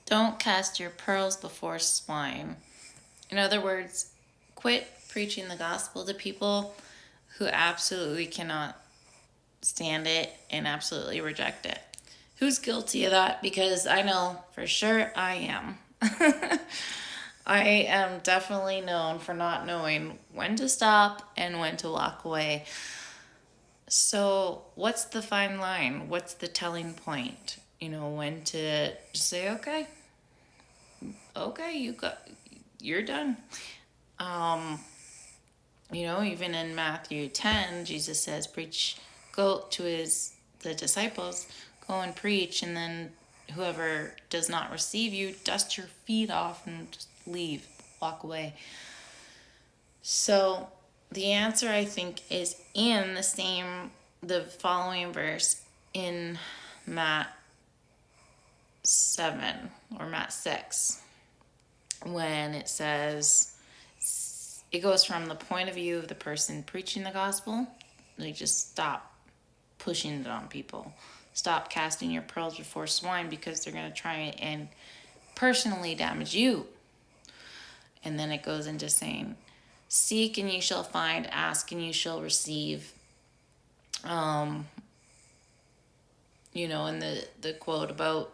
Don't cast your pearls before swine. In other words, quit preaching the gospel to people who absolutely cannot stand it and absolutely reject it. Who's guilty of that? Because I know for sure I am. I am definitely known for not knowing when to stop and when to walk away. So, what's the fine line? What's the telling point? When to just say, okay, you're done. Um, even in Matthew 10, Jesus says, go to the disciples, go and preach, and then whoever does not receive you, dust your feet off and just leave, walk away. So the answer, I think, is in the following verse in Matt 7 or Matt 6, when it says, it goes from the point of view of the person preaching the gospel, like just stop pushing it on people. Stop casting your pearls before swine, because they're going to try and personally damage you. And then it goes into saying, seek and you shall find, ask and you shall receive. And the quote about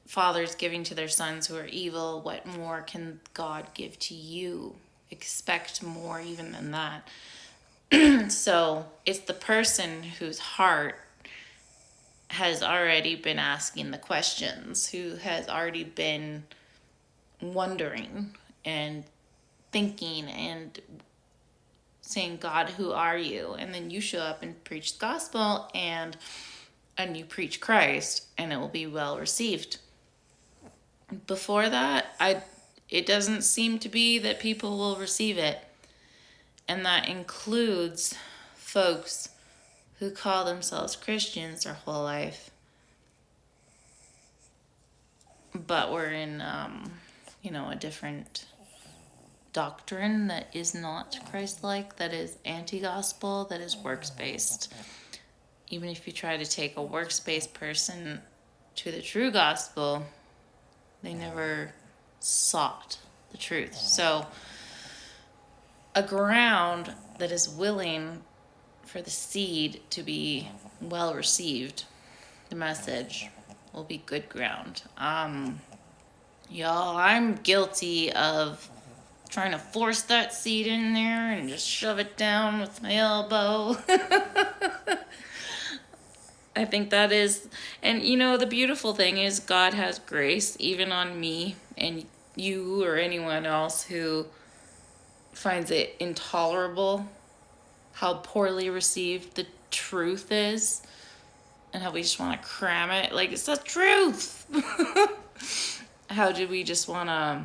fathers giving to their sons who are evil, what more can God give to you? Expect more even than that. So it's the person whose heart has already been asking the questions, who has already been wondering and thinking and saying, God, who are you? And then you show up and preach the gospel and you preach Christ, and it will be well received. Before that, it doesn't seem to be that people will receive it. And that includes folks who call themselves Christians their whole life, but we're in, a different doctrine that is not Christ-like, that is anti-gospel, that is works-based. Even if you try to take a works-based person to the true gospel, they never sought the truth. So a ground that is willing for the seed to be well received, the message will be good ground. Y'all, I'm guilty of trying to force that seed in there and just shove it down with my elbow. I think that is, and the beautiful thing is God has grace even on me and you or anyone else who finds it intolerable how poorly received the truth is and how we just want to cram it like it's the truth. How do we just want to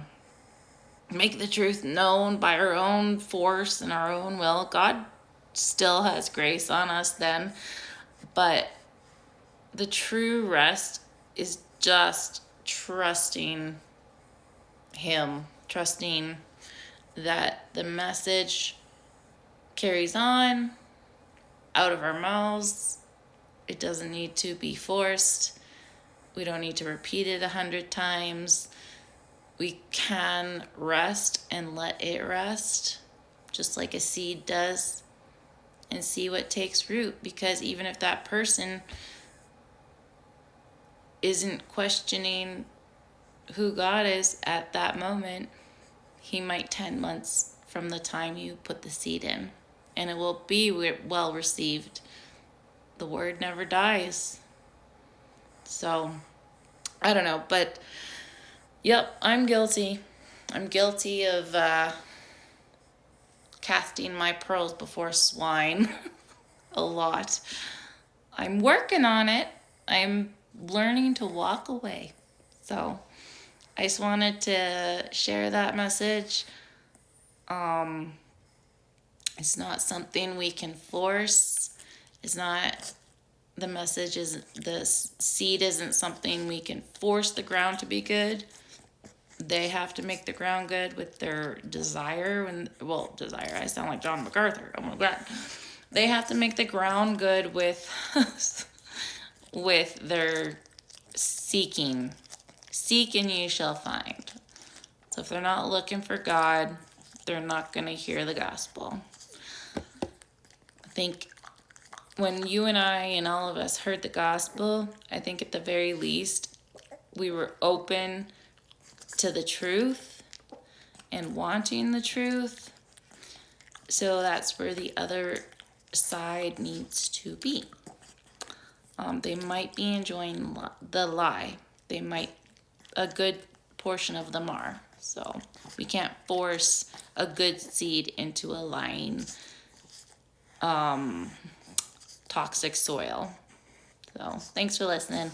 make the truth known by our own force and our own will? God still has grace on us then, but the true rest is just trusting Him, trusting that the message carries on out of our mouths. It doesn't need to be forced. We don't need to repeat it 100 times. We can rest and let it rest, just like a seed does, and see what takes root. Because even if that person isn't questioning who God is at that moment, He might 10 months from the time you put the seed in, and it will be well received. The word never dies. So, I don't know, but yep, I'm guilty. I'm guilty of casting my pearls before swine a lot. I'm working on it. I'm learning to walk away. So, I just wanted to share that message. It's not something we can force. It's not, the message isn't, the seed isn't something we can force the ground to be good. They have to make the ground good with their desire. Desire, I sound like John MacArthur. Oh my God. They have to make the ground good with, with their seeking. Seek and ye shall find. So if they're not looking for God, they're not going to hear the gospel. I think when you and I and all of us heard the gospel, I think at the very least we were open to the truth and wanting the truth. So that's where the other side needs to be. They might be enjoying the lie. A good portion of them are. So we can't force a good seed into a lying, toxic soil. So thanks for listening.